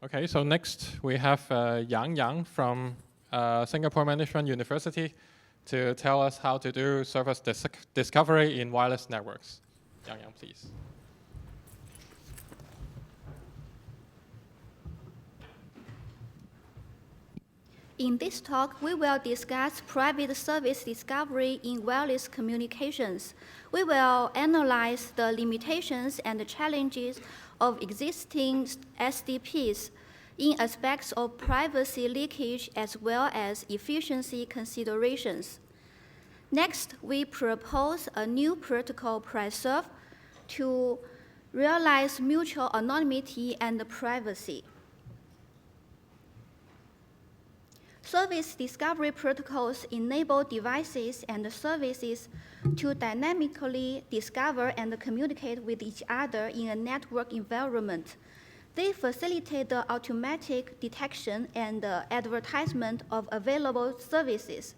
Okay, so next we have Yang from Singapore Management University to tell us how to do service discovery in wireless networks. Yang, please. In this talk, we will discuss private service discovery in wireless communications. We will analyze the limitations and the challenges of existing SDPs in aspects of privacy leakage as well as efficiency considerations. Next, we propose a new protocol, PriSrv, to realize mutual anonymity and privacy. Service discovery protocols enable devices and services to dynamically discover and communicate with each other in a network environment. They facilitate the automatic detection and advertisement of available services,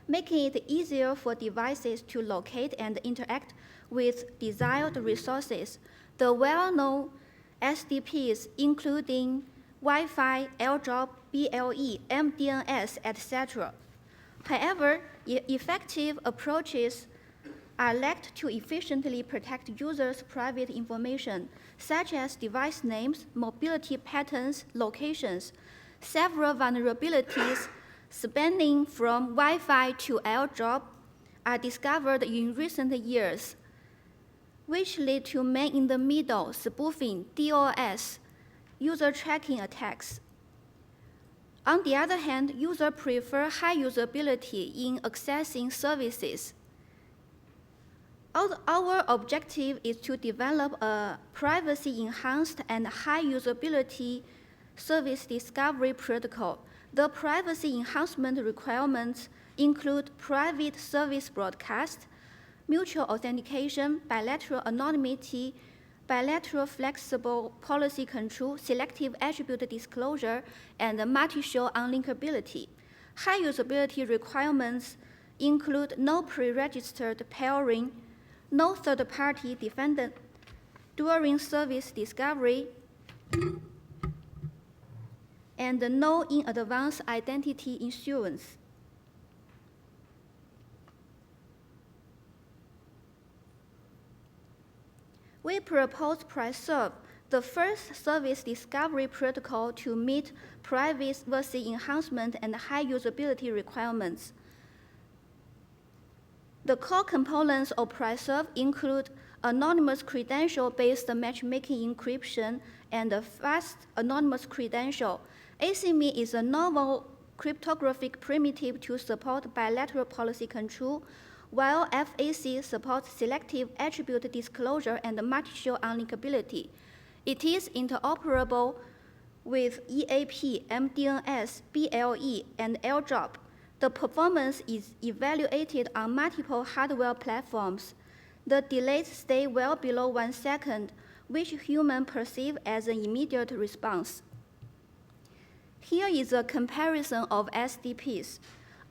making it easier for devices to locate and interact with desired resources. The well-known SDPs, including Wi-Fi, AirDrop, BLE, NDSS, etc. However, effective approaches are lacked to efficiently protect users' private information, such as device names, mobility patterns, locations. Several vulnerabilities spanning from Wi-Fi to AirDrop are discovered in recent years, which lead to man-in-the-middle spoofing, DOS, user tracking attacks. On the other hand, users prefer high usability in accessing services. Our objective is to develop a privacy-enhanced and high usability service discovery protocol. The privacy enhancement requirements include private service broadcast, mutual authentication, bilateral anonymity, bilateral flexible policy control, selective attribute disclosure, and multi-show unlinkability. High usability requirements include no pre-registered pairing, no third-party defendant during service discovery, and no in-advance identity issuance. We propose PriSrv, the first service discovery protocol to meet privacy enhancement and high usability requirements. The core components of PriSrv include anonymous credential-based matchmaking encryption and a fast anonymous credential. ACME is a novel cryptographic primitive to support bilateral policy control, while FAC supports selective attribute disclosure and multi-show unlinkability. It is interoperable with EAP, MDNS, BLE, and AirDrop. The performance is evaluated on multiple hardware platforms. The delays stay well below 1 second, which humans perceive as an immediate response. Here is a comparison of SDPs.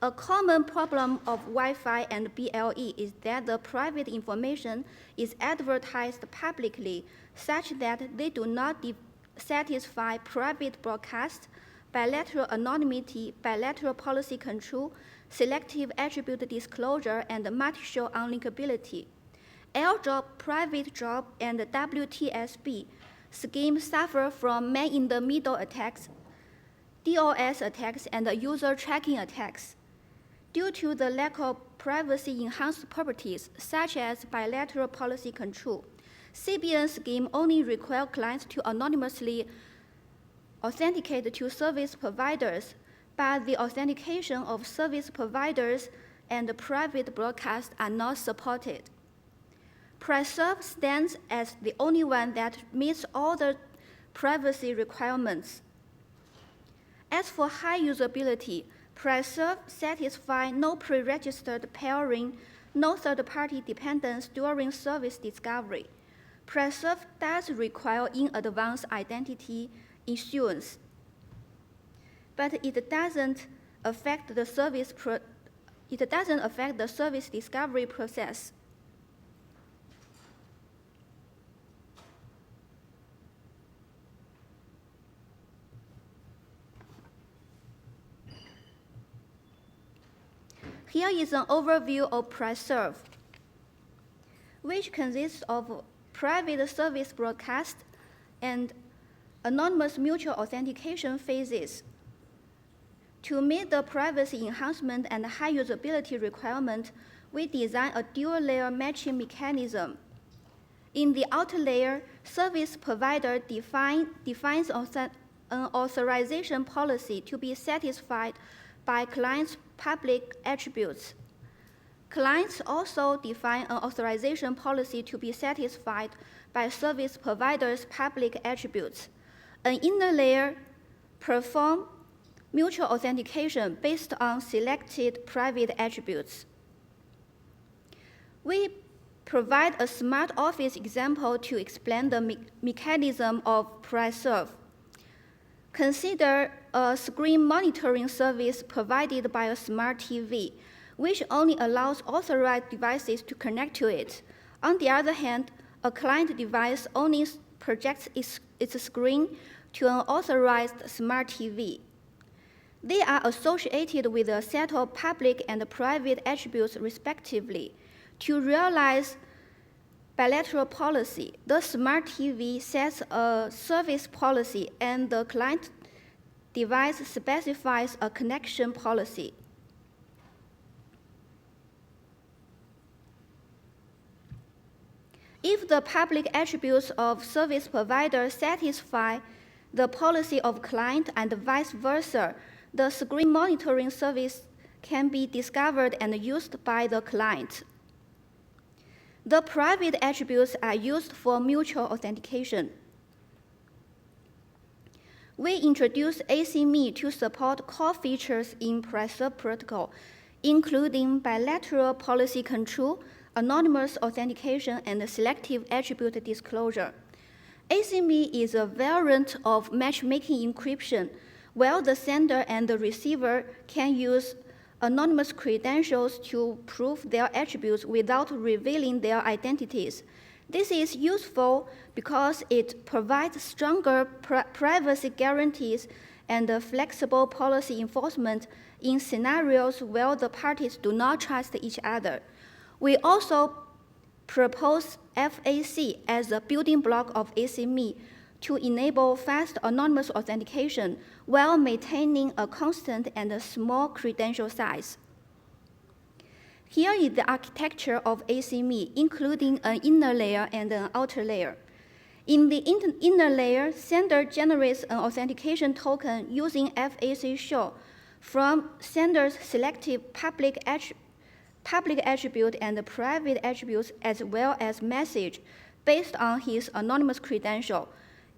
A common problem of Wi-Fi and BLE is that the private information is advertised publicly such that they do not satisfy private broadcast, bilateral anonymity, bilateral policy control, selective attribute disclosure, and multi-show unlinkability. AirDrop, private drop, and WTSB schemes suffer from man-in-the-middle attacks, DOS attacks, and user tracking attacks. Due to the lack of privacy-enhanced properties, such as bilateral policy control, CBN scheme only require clients to anonymously authenticate to service providers, but the authentication of service providers and private broadcast are not supported. PriSrv stands as the only one that meets all the privacy requirements. As for high usability, PriSrv satisfies no pre-registered pairing, no third-party dependence during service discovery. PriSrv does require in-advance identity issuance, but it doesn't affect the service discovery process. Here is an overview of PriSrv, which consists of private service broadcast and anonymous mutual authentication phases. To meet the privacy enhancement and high usability requirement, we designed a dual-layer matching mechanism. In the outer layer, service provider defines an authorization policy to be satisfied by client's public attributes. Clients also define an authorization policy to be satisfied by service provider's public attributes. An inner layer performs mutual authentication based on selected private attributes. We provide a smart office example to explain the mechanism of PriSrv. Consider a screen monitoring service provided by a smart TV, which only allows authorized devices to connect to it. On the other hand, a client device only projects its screen to an authorized smart TV. They are associated with a set of public and private attributes respectively. To realize bilateral policy, the smart TV sets a service policy and the client device specifies a connection policy. If the public attributes of service provider satisfy the policy of client and vice versa, the screen monitoring service can be discovered and used by the client. The private attributes are used for mutual authentication. We introduced ACME to support core features in PriSrv protocol, including bilateral policy control, anonymous authentication, and selective attribute disclosure. ACME is a variant of matchmaking encryption, where the sender and the receiver can use anonymous credentials to prove their attributes without revealing their identities. This is useful because it provides stronger privacy guarantees and flexible policy enforcement in scenarios where the parties do not trust each other. We also propose FAC as a building block of ACME to enable fast anonymous authentication while maintaining a constant and a small credential size. Here is the architecture of ACME, including an inner layer and an outer layer. In the inner layer, sender generates an authentication token using FAC show from sender's selective public attribute and private attributes as well as message based on his anonymous credential.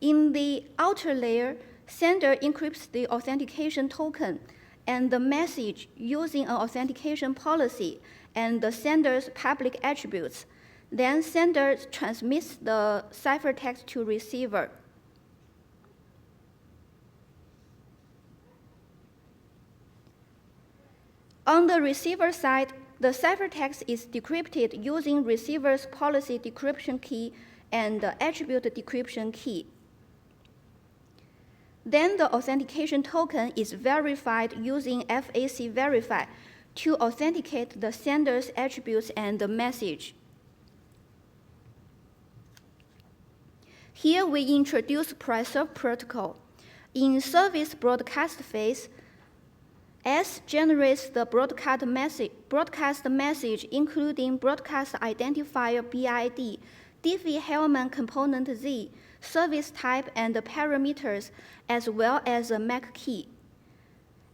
In the outer layer, sender encrypts the authentication token and the message using an authentication policy and the sender's public attributes. Then sender transmits the ciphertext to receiver. On the receiver side, the ciphertext is decrypted using receiver's policy decryption key and the attribute decryption key. Then the authentication token is verified using FAC verify to authenticate the sender's attributes and the message. Here we introduce PriSrv protocol. In service broadcast phase, S generates the broadcast message including broadcast identifier BID, Diffie-Hellman component Z, service type and parameters, as well as a MAC key.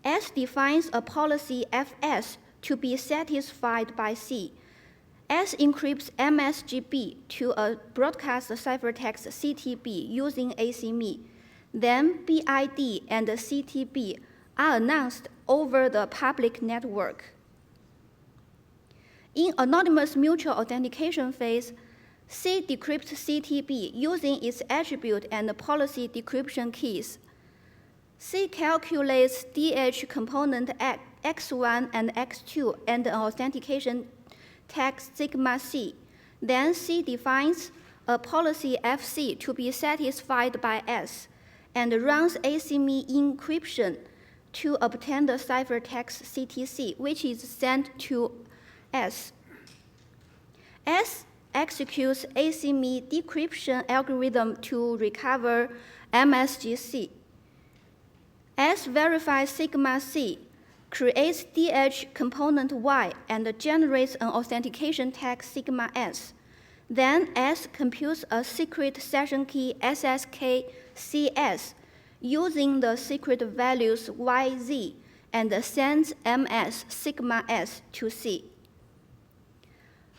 S defines a policy FS to be satisfied by C. S encrypts MSGB to a broadcast ciphertext CTB using ACME. Then BID and CTB are announced over the public network. In anonymous mutual authentication phase, C decrypts CTB using its attribute and policy decryption keys. C calculates DH component X1 and X2 and an authentication tag sigma C. Then C defines a policy FC to be satisfied by S and runs ACME encryption to obtain the ciphertext CTC, which is sent to S. S executes ACME decryption algorithm to recover MSGC. S verifies sigma C, creates DH component Y, and generates an authentication tag sigma S. Then S computes a secret session key SSKCS using the secret values YZ and sends MS sigma S to C.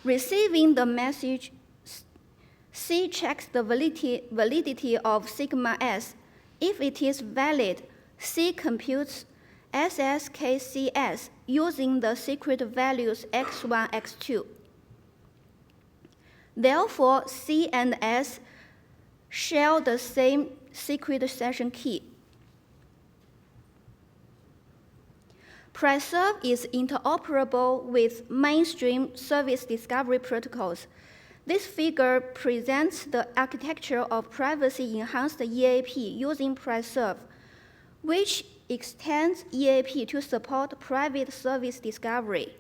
Receiving the message, C checks the validity of sigma S. If it is valid, C computes SSKCS using the secret values X1, X2. Therefore, C and S share the same secret session key. PriSrv is interoperable with mainstream service discovery protocols. This figure presents the architecture of privacy-enhanced EAP using PriSrv, which extends EAP to support private service discovery.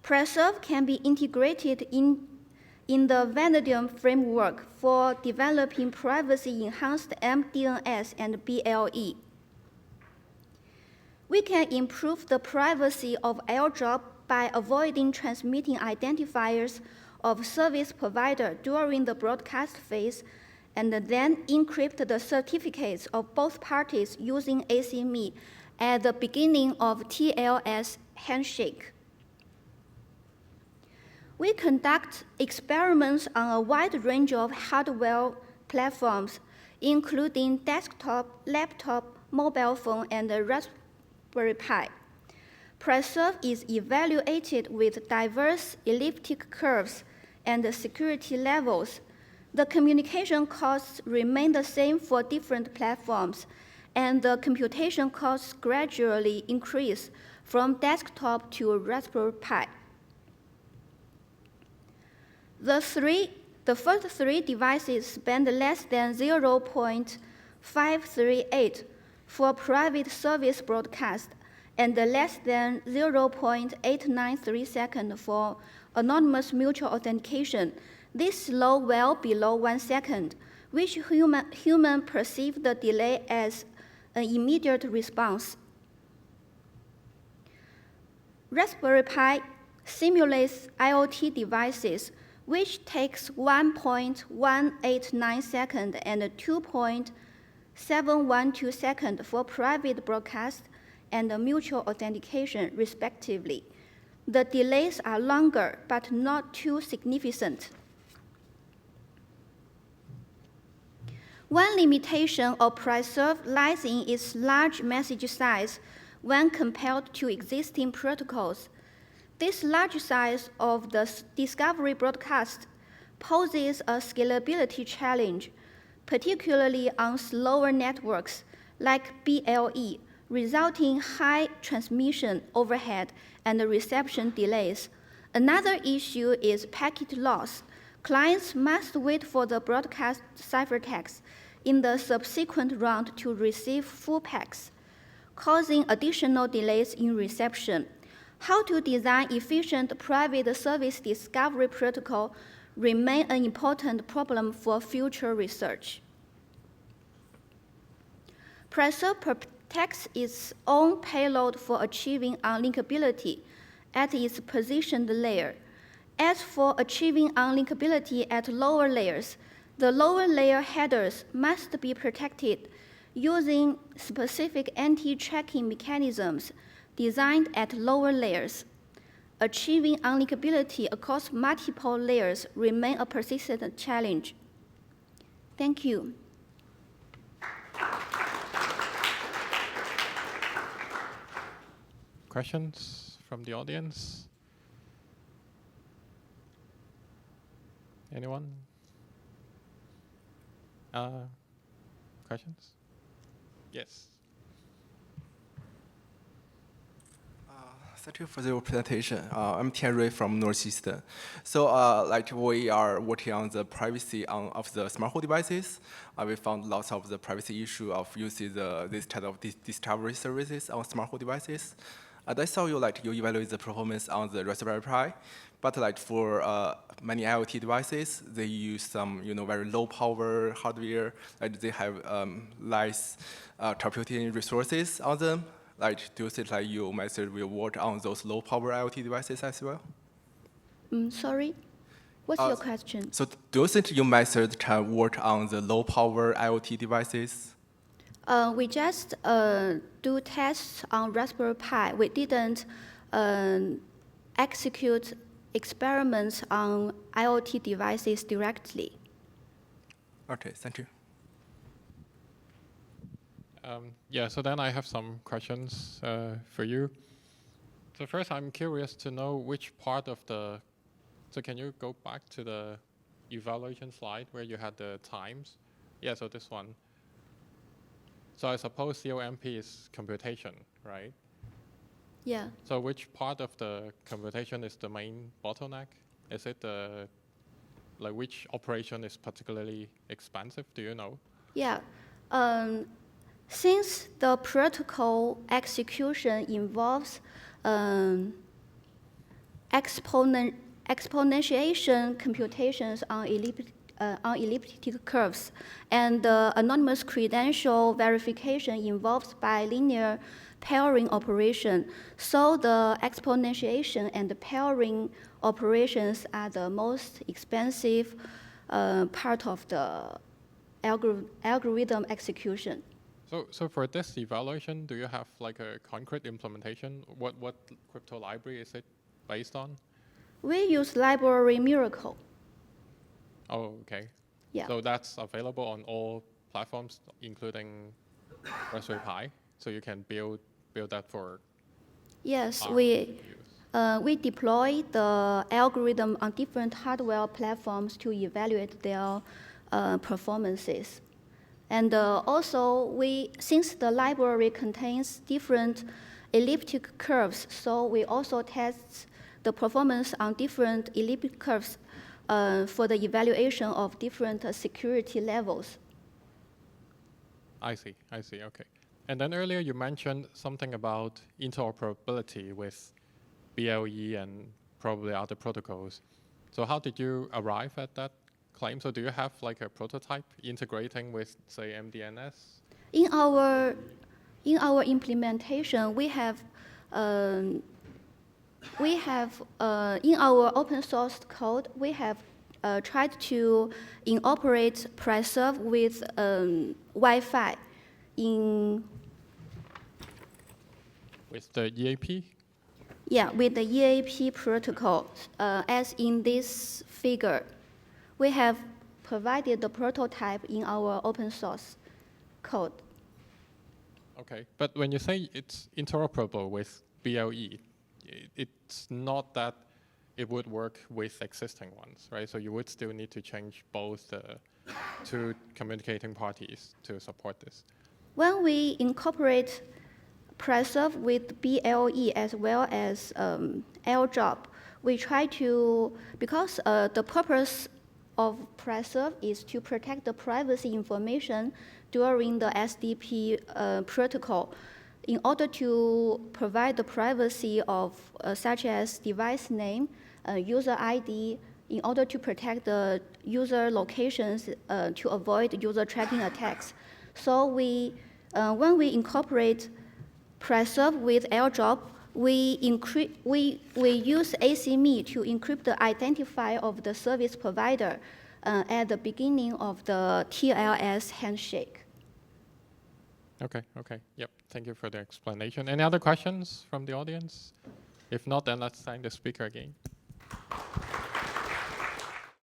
PriSrv can be integrated in the Vanadium framework for developing privacy-enhanced MDNS and BLE. We can improve the privacy of airdrop by avoiding transmitting identifiers of service provider during the broadcast phase and then encrypt the certificates of both parties using ACME at the beginning of TLS handshake. We conduct experiments on a wide range of hardware platforms, including desktop, laptop, mobile phone, and Raspberry Pi. PriSrv is evaluated with diverse elliptic curves and security levels. The communication costs remain the same for different platforms, and the computation costs gradually increase from desktop to Raspberry Pi. The first three devices spend less than 0.538 for private service broadcast and less than 0.893 seconds for anonymous mutual authentication. This low well below 1 second, which human perceive the delay as an immediate response. Raspberry Pi simulates IoT devices, which takes 1.189 seconds and 2.712 seconds for private broadcast and mutual authentication, respectively. The delays are longer, but not too significant. One limitation of PriSrv lies in its large message size when compared to existing protocols. This large size of the discovery broadcast poses a scalability challenge, particularly on slower networks like BLE, resulting in high transmission overhead and reception delays. Another issue is packet loss. Clients must wait for the broadcast ciphertext in the subsequent round to receive full packs, causing additional delays in reception. How to design efficient private service discovery protocol remain an important problem for future research. PriSrv protects its own payload for achieving unlinkability at its positioned layer. As for achieving unlinkability at lower layers, the lower layer headers must be protected using specific anti-tracking mechanisms designed at lower layers. Achieving unlinkability across multiple layers remains a persistent challenge. Thank you. Questions from the audience? Anyone? Questions? Yes. Thank you for your presentation. I'm Tianrui from Northeastern. So, like we are working on the privacy of the smart home devices. We found lots of the privacy issue of using this type of discovery services on smart home devices. And I saw you evaluate the performance on the Raspberry Pi, but like for many IoT devices, they use some very low power hardware. Like they have less computing resources on them. Like, do you think like your method will work on those low power IoT devices as well? Sorry, what's your question? So do you think your method can work on the low power IoT devices? We just do tests on Raspberry Pi. We didn't execute experiments on IoT devices directly. Okay, thank you. Yeah, so then I have some questions for you. So first, I'm curious to know which part of the, so can you go back to the evaluation slide where you had the times? Yeah, so this one. So I suppose COMP is computation, right? Yeah. So which part of the computation is the main bottleneck? Is it like which operation is particularly expensive? Do you know? Yeah. Since the protocol execution involves exponentiation computations on elliptic curves, and the anonymous credential verification involves bilinear pairing operation. So the exponentiation and the pairing operations are the most expensive part of the algorithm execution. So for this evaluation, do you have like a concrete implementation? What crypto library is it based on? We use library Miracle. Oh, okay. Yeah. So that's available on all platforms, including Raspberry Pi. So you can build that for. Yes, we deploy the algorithm on different hardware platforms to evaluate their performances. And also, since the library contains different elliptic curves, so we also test the performance on different elliptic curves for the evaluation of different security levels. I see, okay. And then earlier you mentioned something about interoperability with BLE and probably other protocols. So how did you arrive at that claim? So do you have like a prototype integrating with, say, MDNS? In our implementation, we have in our open source code, we have tried to incorporate PriSrv with Wi-Fi with the EAP? Yeah, with the EAP protocol, as in this figure. We have provided the prototype in our open source code. Okay, but when you say it's interoperable with BLE, it's not that it would work with existing ones, right? So you would still need to change both the two communicating parties to support this. When we incorporate PriSrv with BLE as well as airdrop, we try to, because the purpose of PriSrv is to protect the privacy information during the SDP protocol. In order to provide the privacy of such as device name, user ID, in order to protect the user locations to avoid user tracking attacks. So when we incorporate PriSrv with airdrop, we use ACME to encrypt the identifier of the service provider at the beginning of the TLS handshake. Okay, yep. Thank you for the explanation. Any other questions from the audience? If not, then let's thank the speaker again.